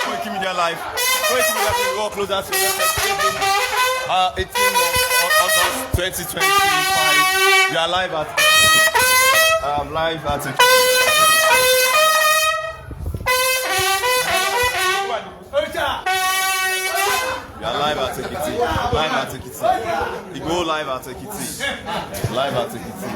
Koikimedia live. Koikimedia will go closer to 18th of August 2025. We are live at Ekiti. Live at Ekiti. We go live at Ekiti. Live at Ekiti.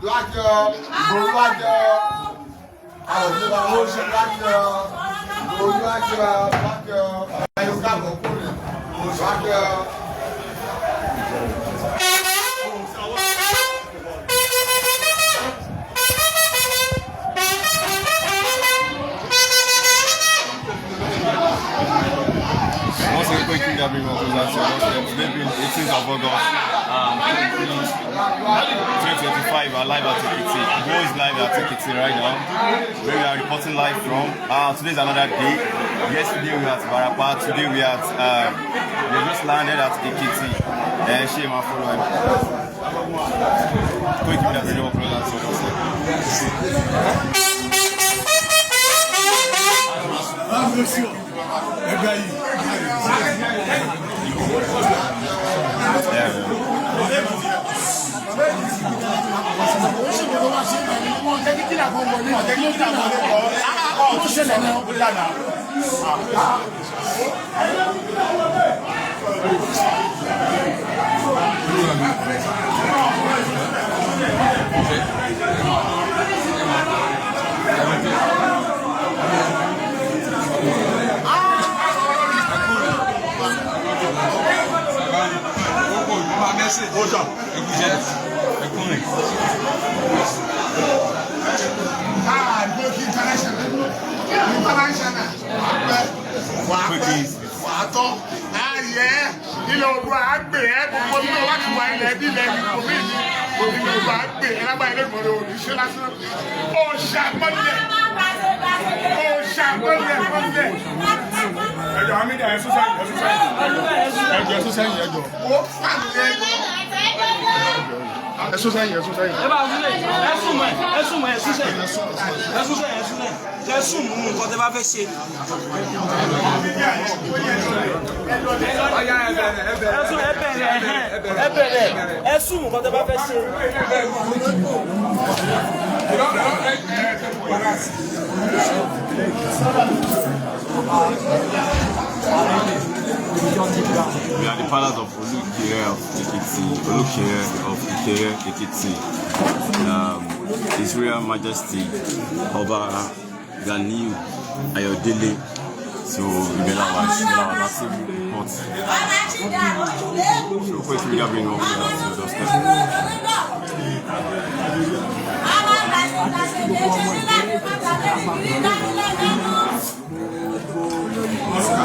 Black girl, black girl. I was in a motion, black girl. Black girl, black girl. I don't have a problem. Black girl. Once again, Koikimedia bring us closer to today being 18th of August 2025. We are live at Ekiti. Go is live at Ekiti right now, where we are reporting live from. Today is another day. Yesterday we were at Barapa. Today we are we just landed at Ekiti. Shame our following. Koikimedia bring us closer to us. We are the palace of Olukere of Ekiti, Ekiti. His Royal Majesty Oba Ganiu Ayodele. So we get our massive report. So Koikimedia bring over to the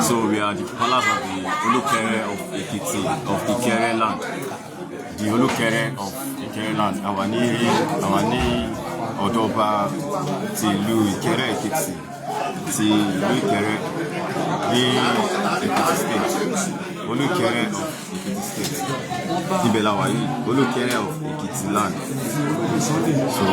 So we are the palace of the Olukere of Ekiti, of Ikere land. The Olukere of Ikere land. Our name ọ̀dọ́ba ti ìlú Ìkẹrẹ Èkìtì ti ìlú Ìkẹrẹ ní Ekiti State, Olúkẹrẹ of Ekiti State. Ibẹ̀ la wà yìí, Olúkẹrẹ of Ekiti land. So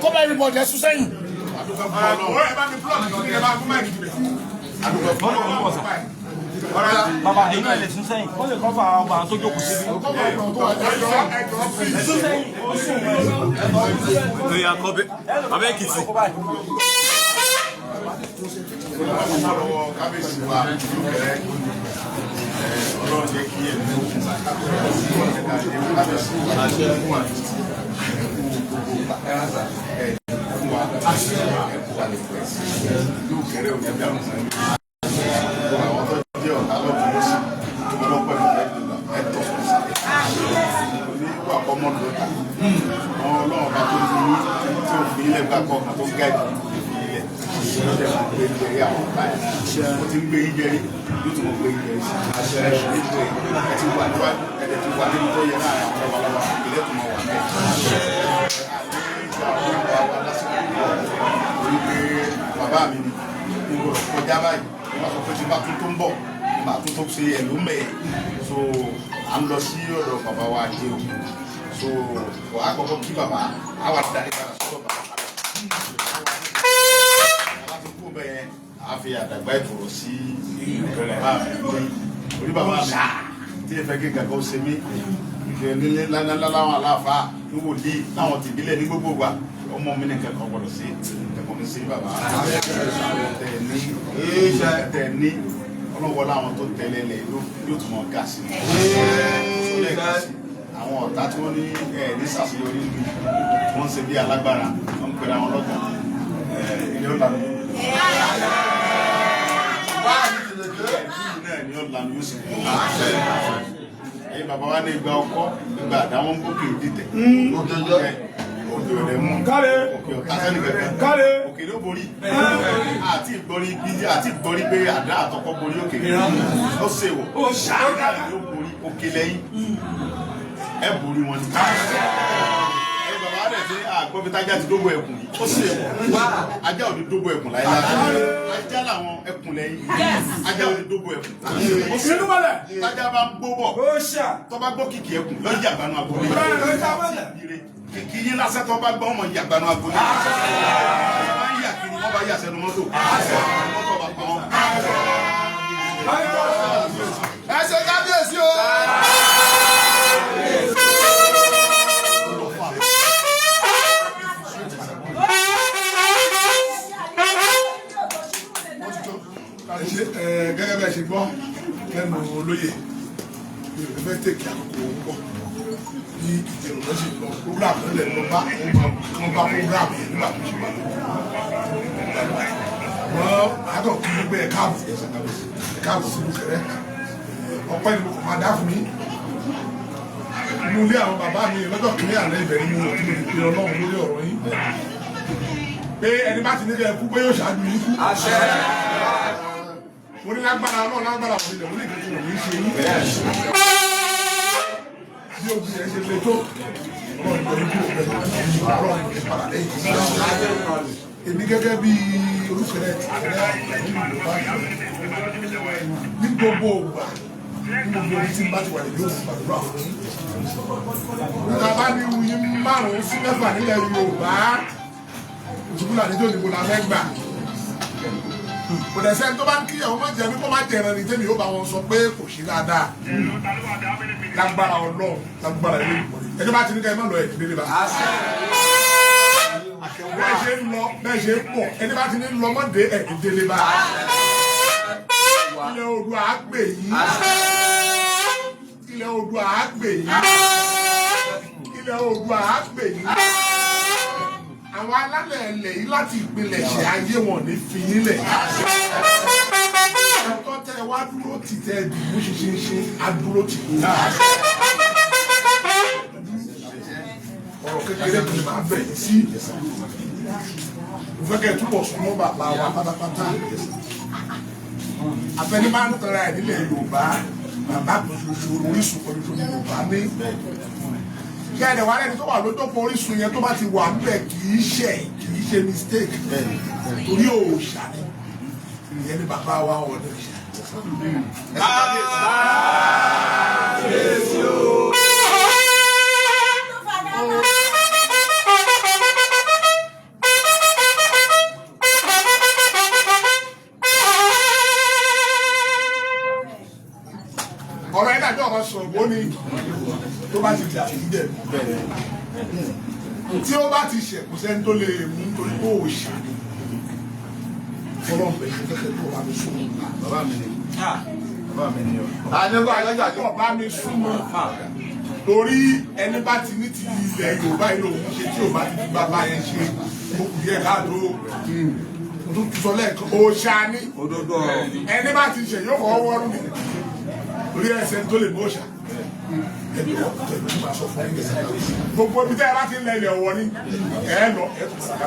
Come everybody, that's saying. Bàbá ẹ̀yin ẹ̀ lè sún sẹ́yìn, ó lè kọ́fà ọba tó jókòó síbi. Oya kọ́bí, Abẹ́ Èkìtì. Ọlọ́run jẹ́ kí ẹ̀mí bàbá mi ni mo kọjá báyìí wọ́n sọ pé tí bá tún tó ń bọ̀ bá tún tó ṣe ẹ̀lú mẹ́ẹ̀ so à ń lọ sí ọ̀dọ̀ bàbá wa jẹ́ o so àkọ́kọ́ kí bàbá àwa darí padà sọ́dọ̀ bàbá aláàfin kú bẹ́ẹ̀ a fi àdàgbà ìfòrò sí ìrẹ̀lẹ̀ bá mi orí bàbá mi tí ẹ fẹ́ kí gàgọ́ ṣe mí nílé láwọn aláàfáà ní wòlíì láwọn tìbílẹ̀ ní gbogbo wa ọmọ mi ní kẹ́kọ̀ọ́ gbọ́dọ̀ sí kẹ́kọ̀ọ́ mi sí bàbá tẹ̀ ní ọlọ́wọ́ láwọn tó tẹ̀lé lẹ̀ yóò tún mọ̀ ká sí àwọn ọ̀tá tí wọ́n ní ní sàṣeyọrí ní wọ́n ń ṣe bí alágbára wọ́n ń pèrè àwọn ọlọ́gà ilé ọ̀lànà ní ọ̀lànà yóò sì kú ẹ̀yin bàbá wa ní ìgbà ọkọ́ ìgbà àdáwọn ń bókè dìtẹ̀ òkè rẹ̀ mú òkè ọ̀tásẹ́lì kẹ̀kẹ́ òkè ló borí àti ìgbọ́rí pé àdá àtọkọ́ borí òkè ó ṣèwọ̀ ó ṣàkà ló borí òkè lẹ́yìn ẹ borí wọn ni ẹ̀yin bàbá rẹ̀ sí àgbọ̀bí tájá ti dógbò ẹkùn yìí ó ṣèwọ̀ ajá ò ní dógbò ẹkùn láyé ajá làwọn ẹkùn lẹ́yìn ajá ò ní dógbò ẹkùn tájá bá ń gbó bọ̀ tó bá gbọ́ kìkì ẹkùn lọ yàgbánu agbolé kìkì yín lásán tó bá gbọ́ ọmọ yàgbánu agbolé wọ́n yà kiri wọ́n bá yà sẹ́nu mọ́tò mọ́tò bá pa wọn. ẹ ṣe kábíyèsí o. Gẹ́gẹ́ bẹ́ẹ̀ ṣe gbọ́ lẹ́nu olóyè ẹgbẹ́ tèkì àkókò pọ̀ bí ìjẹun lọ sí lọ program lẹ̀ lọ bá wọn bá program yẹn nígbà tó ṣe wà. Wọ́n àgọ́ kí gbogbo ẹ̀ káàbọ̀ sí Olúkẹrẹ ọpẹ́ ni mo kò máa dá fún mi. Inú ilé àwọn bàbá mi lọ́jọ́ kìíní àná ìbẹ̀rẹ̀ mi ò tí mo fi pe Ọlọ́run lórí ọ̀rọ̀ yín. Pé ẹni bá ti ní kẹ́ ẹ kú pé yóò ṣáájú yín kú. Mo ní lágbára náà lágbára wọlé lẹ̀ wọlé ìgbésẹ̀ wọ̀nyí ṣe yín. Bí ogun yẹn ṣe le tó ọlọ́run ìgbẹ́ ojú ọ̀gbẹ́ ọlọ́run ìgbẹ́ padà lẹ́yìn. Èmi gẹ́gẹ́ bí Olúkẹrẹ ní gbogbo ògbà ní gbogbo orí tí n bá ti wà lè yóò gbàdúrà fún yín. Nígbà bá ní wuyín márùn-ún sí mẹ́fà nílẹ̀ Yorùbá òṣùpù làdéjọ́ òdìbò la fẹ́ gbà. kò dẹ̀ sẹ́ni tó bá ń kíyàwó má jẹ́ ní kó má jẹ́ ẹran ní tẹ́mi yóò bá wọn sọ pé kò ṣe dáadáa lágbára Ọlọ́run lágbára ilé ìwọ̀n ẹjọ́ bá ti ní ká ẹ má lọ ẹ̀kí délé bá bẹ́ẹ̀ ṣe ń lọ bẹ́ẹ̀ ṣe ń pọ̀ ẹni bá ti ní lọ mọ́dé ẹ̀kí délé bá ilẹ̀ Oòduà á gbè yín ilẹ̀ Oòduà á gbè yín ilẹ̀ Oòduà á gbè yín àwọn alálẹ̀ ẹlẹ̀ yìí láti ìpínlẹ̀ ṣe ayé wọn ní fi yín lẹ̀ ọ̀tọ̀ tẹ wá dúró tì tẹ dìbò ṣe adúró tì kú ọ̀rọ̀ kékeré kì í máa bẹ̀ yín sí mo fẹ́ kẹ́ ẹ túbọ̀ súnmọ́ bàbá wa pátápátá afẹ́ni máa ń tọrọ ẹ̀ nílẹ̀ Yorùbá bàbá kan ṣoṣo Orísun kan ṣoṣo ní Yorùbá ní kí ẹ̀dẹ̀ wá lẹ́ni tó wà lójókòó Orísun yẹn tó bá ti wà níbẹ̀ kì í ṣe mistake torí òòṣà ni ìyẹn ní bàbá wa ọ̀dọ̀ ìṣà. ọ̀rọ̀ ẹ̀dá bí ọ̀rọ̀ sọ̀rọ̀ ó ní tó bá ti dà sí dẹ̀ tí ó bá ti ṣẹ̀kù sẹ́ni tó lè mú torí kó o ṣà ní fọlọ́ọ̀bẹ̀ kẹ́kẹ́ tó bá mi súnmọ́ bàbá mi ni bàbá mi súnmọ́ torí ẹni bá ti ní ti ilẹ̀ Yorùbá yìí lòun ṣe tí ò bá ti fi bàbá yẹn ṣe òkú yẹ káàdó tó sọ lẹ́ẹ̀kan òòṣà ni ẹni bá ti ṣe yóò fọwọ́ wọ́rùn ni orí ẹsẹ̀ tó lè mọ́ṣà ẹ̀dọ̀ tẹ̀lé máa sọ fún ẹgbẹ́ gbogbo ibi tẹ́ ẹ bá ti ń lẹ ilẹ̀ ọ̀wọ́ ni ẹ lọ ẹ tún sàkà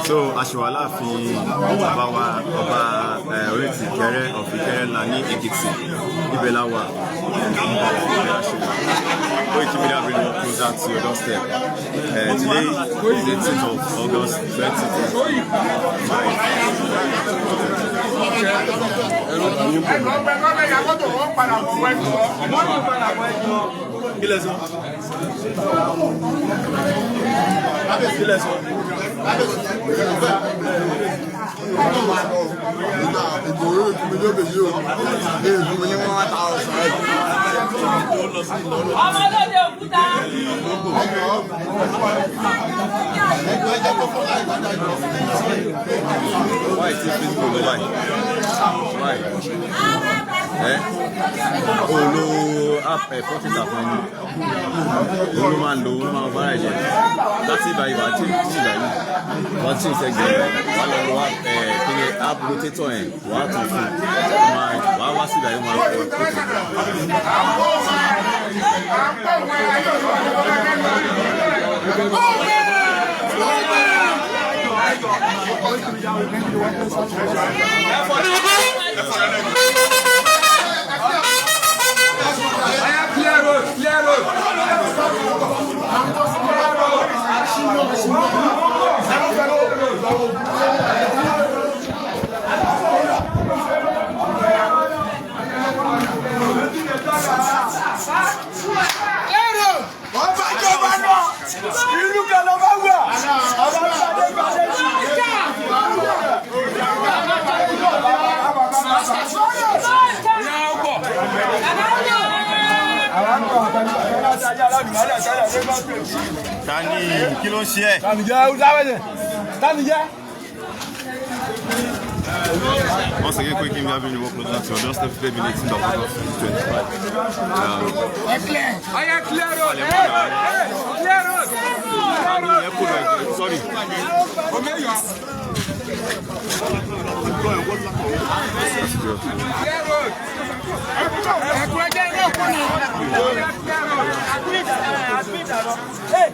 So aṣèwàlá fi bàbá wa ọba Oríti Ìkẹrẹ of Ìkẹrẹ là ní Ekiti ibẹ̀ la wà. Koikimedia bring you closer to your doorstep. Today is the 10th of August Tani kí ló ń ṣe ẹ́? Once again, Koikimedia bring you closer to your doorstep today, being 18th of August 2025. Sorry. Hey!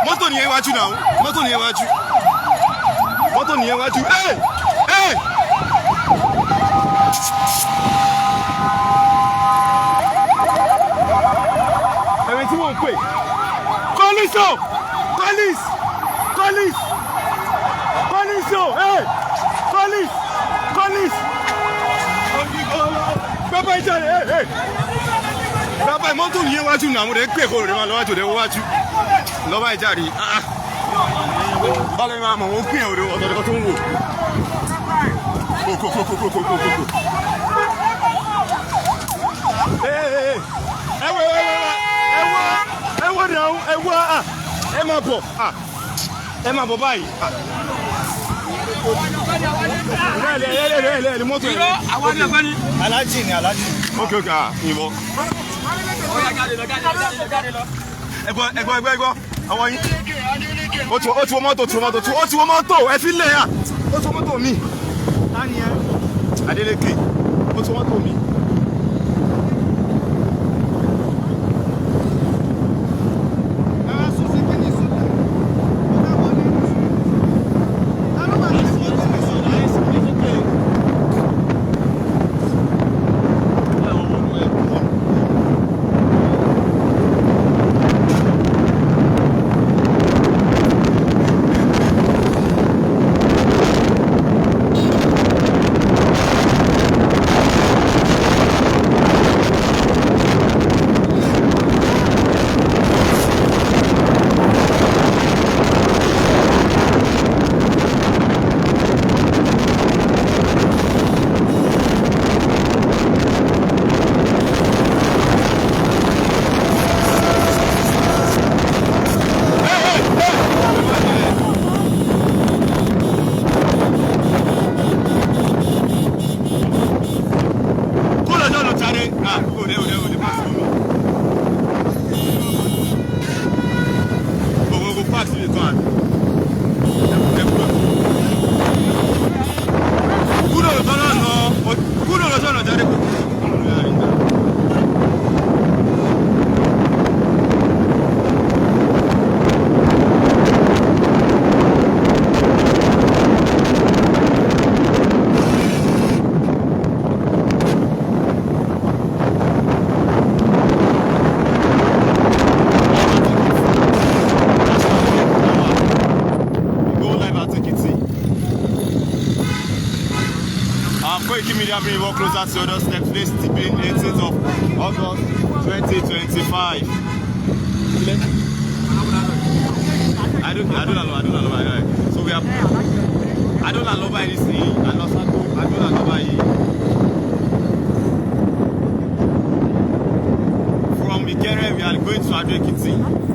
Mọ́tò nìyẹn wájú náà. Mọ́tò nìyẹn wájú. Mọ́tò nìyẹn wájú. Ẹ̀rẹ̀ tí wọ́n ń pè. Police o! Police! Police! Police o! Police! Police! Bàbá ìjàre! Bàbá mọ́tò nìyẹn wájú náà. Mo rẹ̀ pè kó rẹ̀ máa lọ́wájú rẹ̀ wájú. Lọ́wọ́ ìjàre. Bálẹ̀ máa mọ̀ wọ́n pín ẹ̀rọ ọ̀dọ̀dọ̀ tó ń wò. Ẹ máa bọ̀ báyìí. Ẹ̀lẹ́ mọ́tò ẹ̀rọ. Àwọn ni ọgbẹ́ni. Alájì ni alájì. Okay, ìwọ. Ẹgbọ́. Àwọn yín. Ó ti wọ mọ́tò, ẹ fi lẹ̀ yà. Ó ti wọ mọ́tò mi. Adélékè. Ó ti wọ mọ́tò mi. Koikimedia bring you closer to your step today, being 18th of August 2025. I don't know. So we are. I don't know by this thing. I don't know by it. From Ikere, we are going to Ekiti.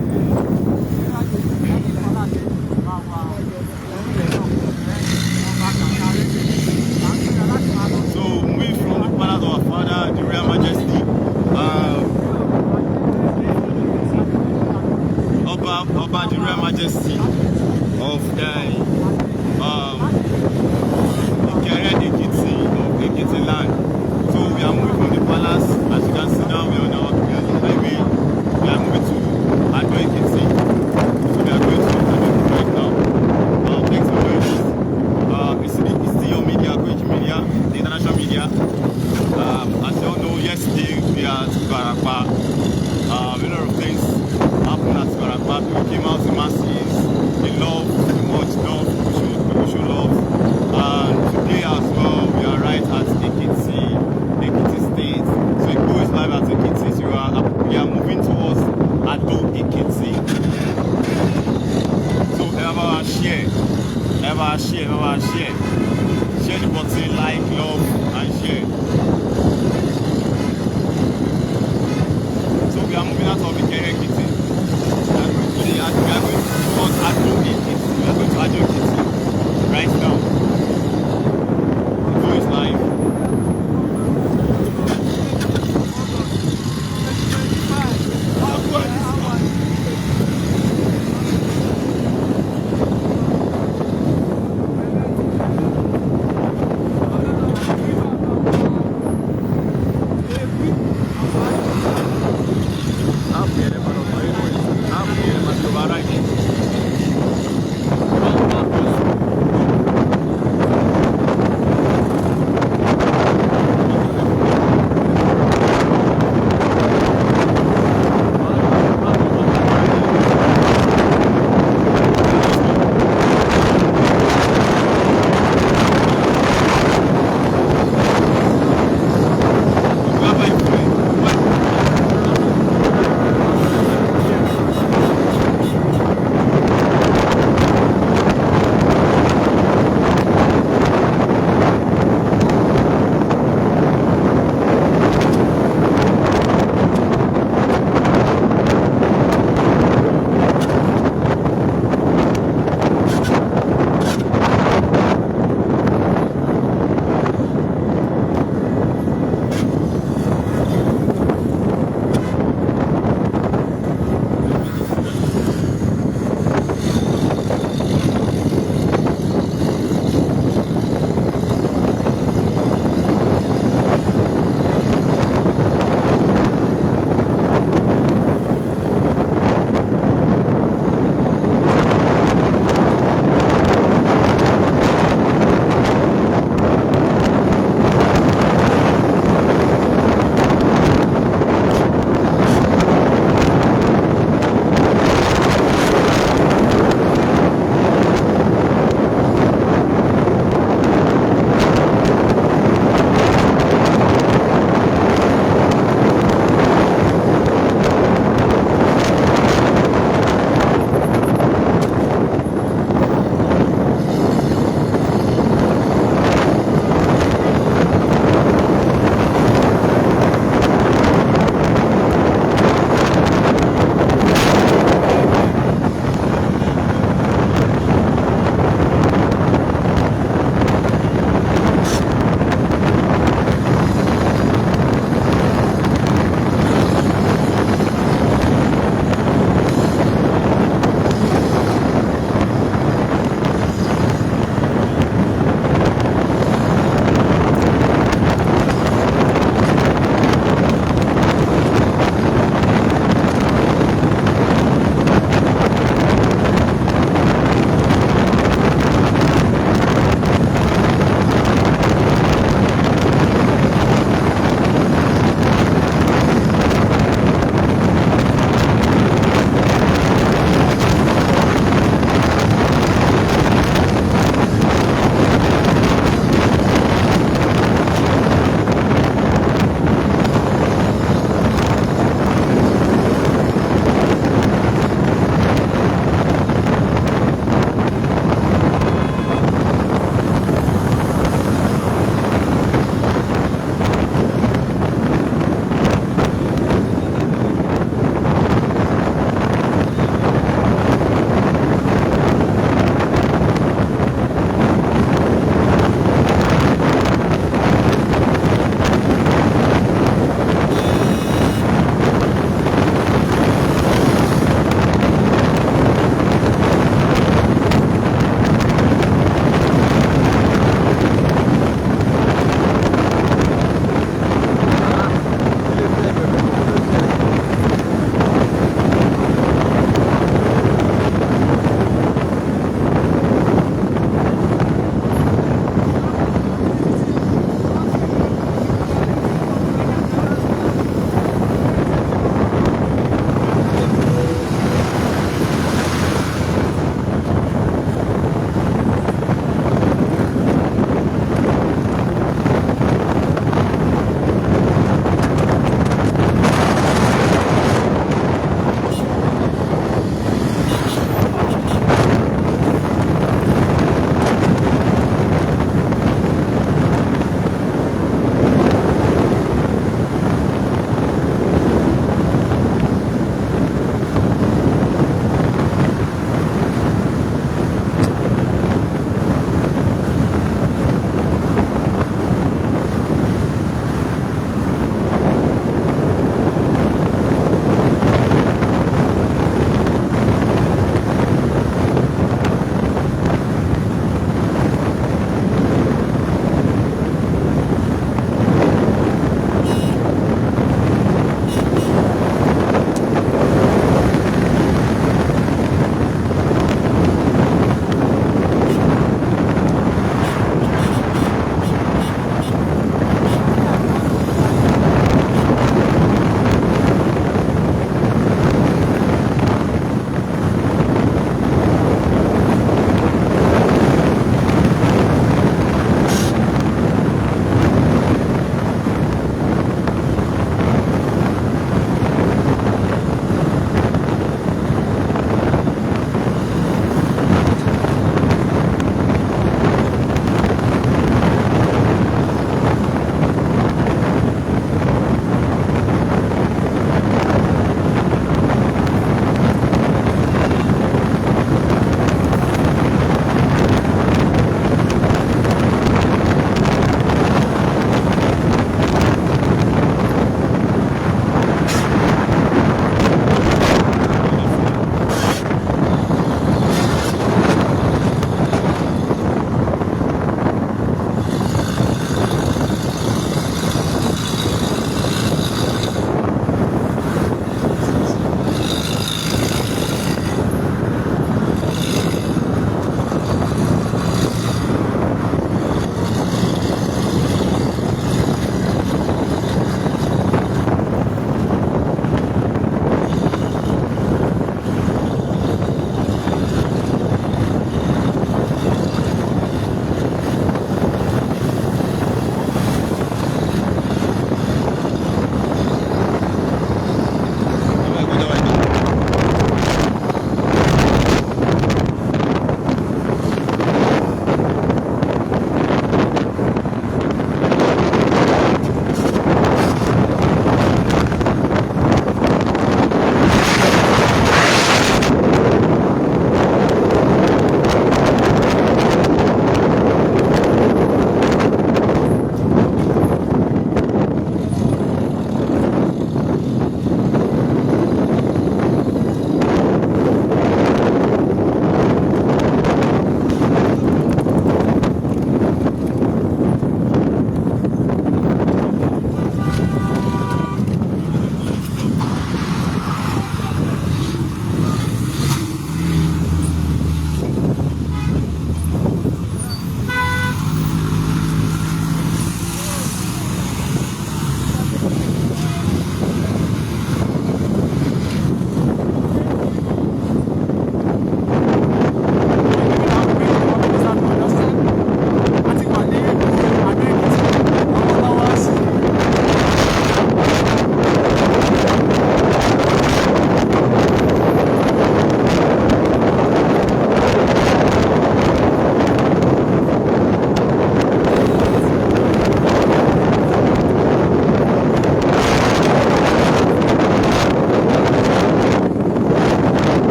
share, share. Share the button, like, love, and share. So we are moving out of Ekiti. We are going towards Ekiti. We are going to Ekiti right now. So it's live.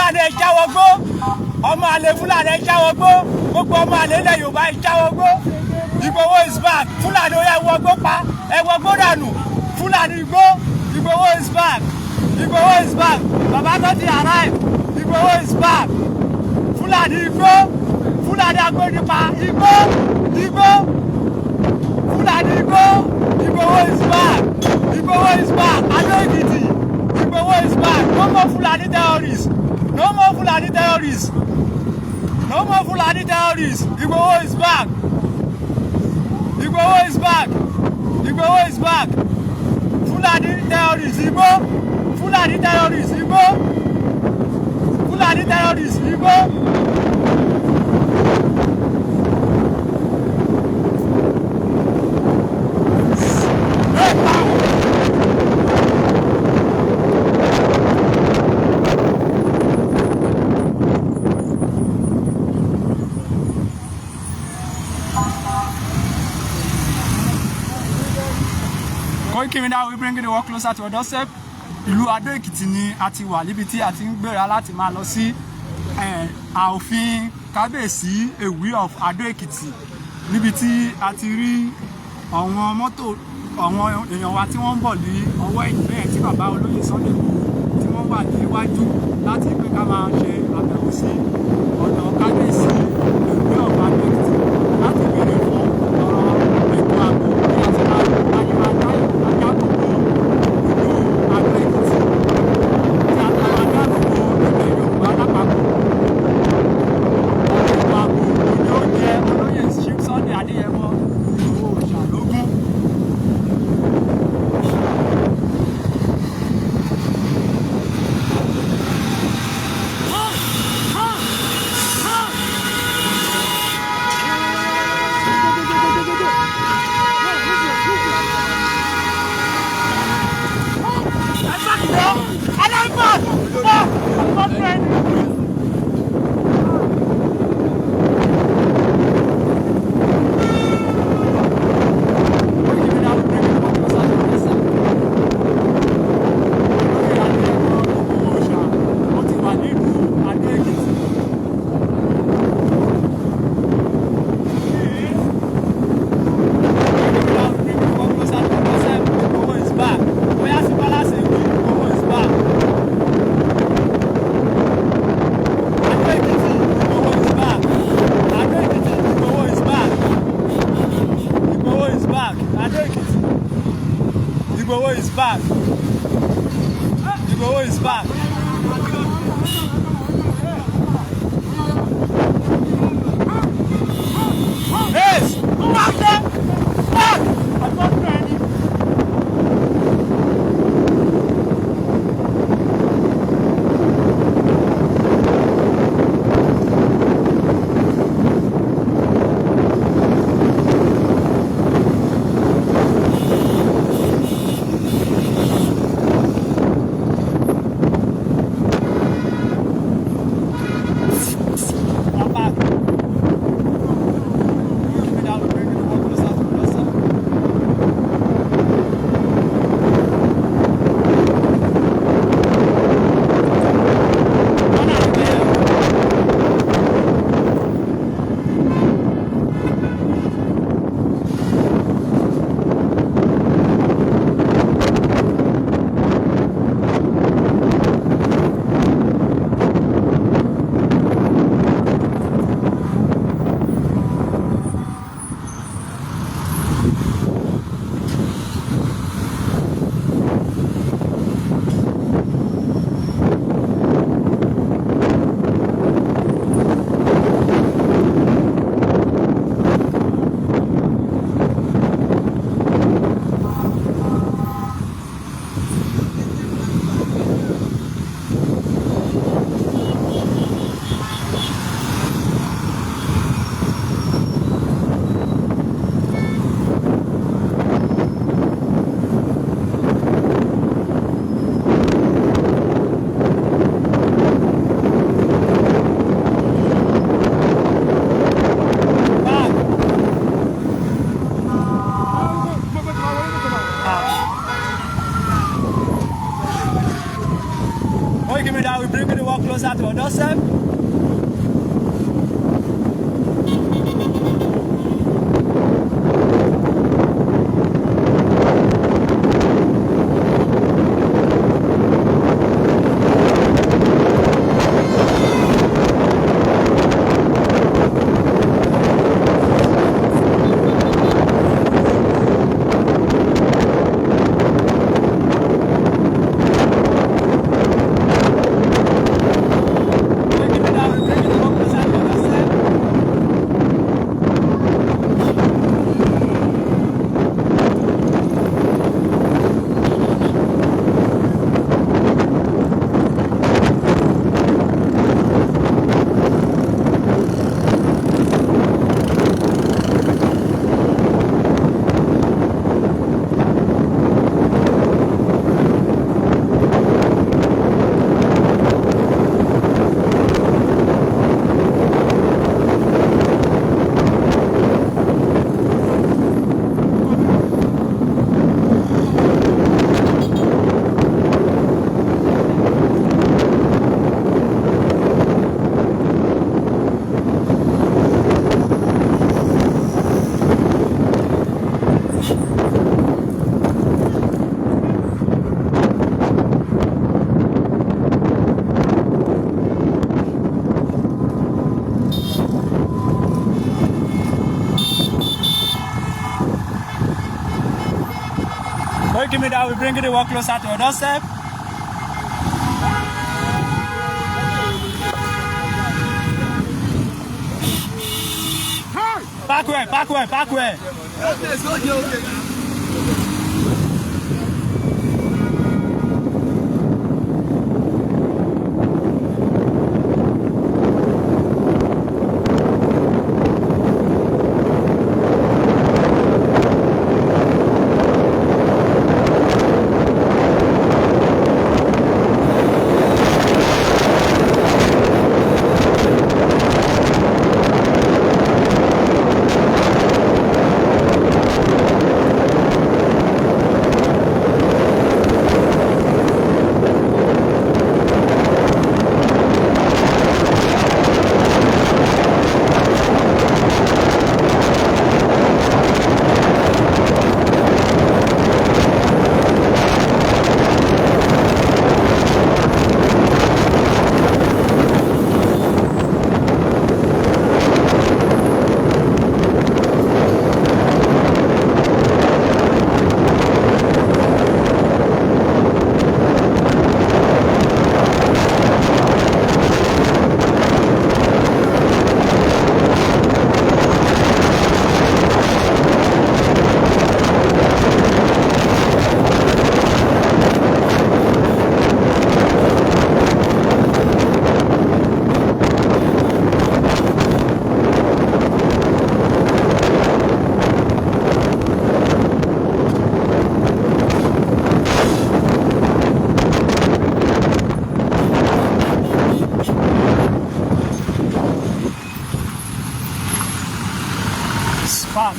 Fúlàní ẹ jáwọ́ gbó ọmọ àlè Fúlàní ẹ jáwọ́ gbó gbogbo ọmọ àlè ilẹ̀ Yorùbá ẹ jáwọ́ gbó Ìgbòho is back Fúlàní ó yẹ wọgbó pa ẹ wọgbó dànù Fúlàní igbó Ìgbòho is back Ìgbòho is back bàbá tó ti arrive Ìgbòho is back Fúlàní igbó Fúlàní agbónípa igbó igbó Fúlàní igbó Ìgbòho is back Ìgbòho is back Adó-Èkìtì Ìgbòho is back no more Fúlàní terrorists no more Fúlàní terrorists no more Fúlàní terrorists Ìgbòho is back Ìgbòho is back Ìgbòho is back Fúlàní terrorists igbó Fúlàní terrorists igbó Fúlàní terrorists igbó. Koikimedia will bring the work closer to our doorstep. Ìlú Adó-Èkìtì ni a ti wà níbi tí a ti ń gbéra láti máa lọ sí ààfin kábíyèsí Èwí of Adó-Èkìtì níbi tí a ti rí àwọn mọ́tò àwọn èèyàn wa tí wọ́n ń bọ̀ ní ọwọ́ ẹ̀yìn bẹ́ẹ̀ tí bàbá olóyè Sunday tí wọ́n wà níwájú láti pé ká máa ṣe àbẹ̀wò sí ọ̀dọ̀ kábíyèsí Èwí of Adó-Èkìtì láti béèrè fún ọ̀rọ̀ ètò ààbò bí a ti máa dáàbò bo ìlú Adó-Èkìtì tí a máa dáàbò bo ilẹ̀ Yorùbá lápapọ̀. Ètò ààbò ni ó jẹ́ olóyè Sunday Adeyemo Ìgbòho ṣàlógún. at your doorstep. Koikimedia will bring the work closer to your doorstep. Back way.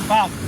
Back.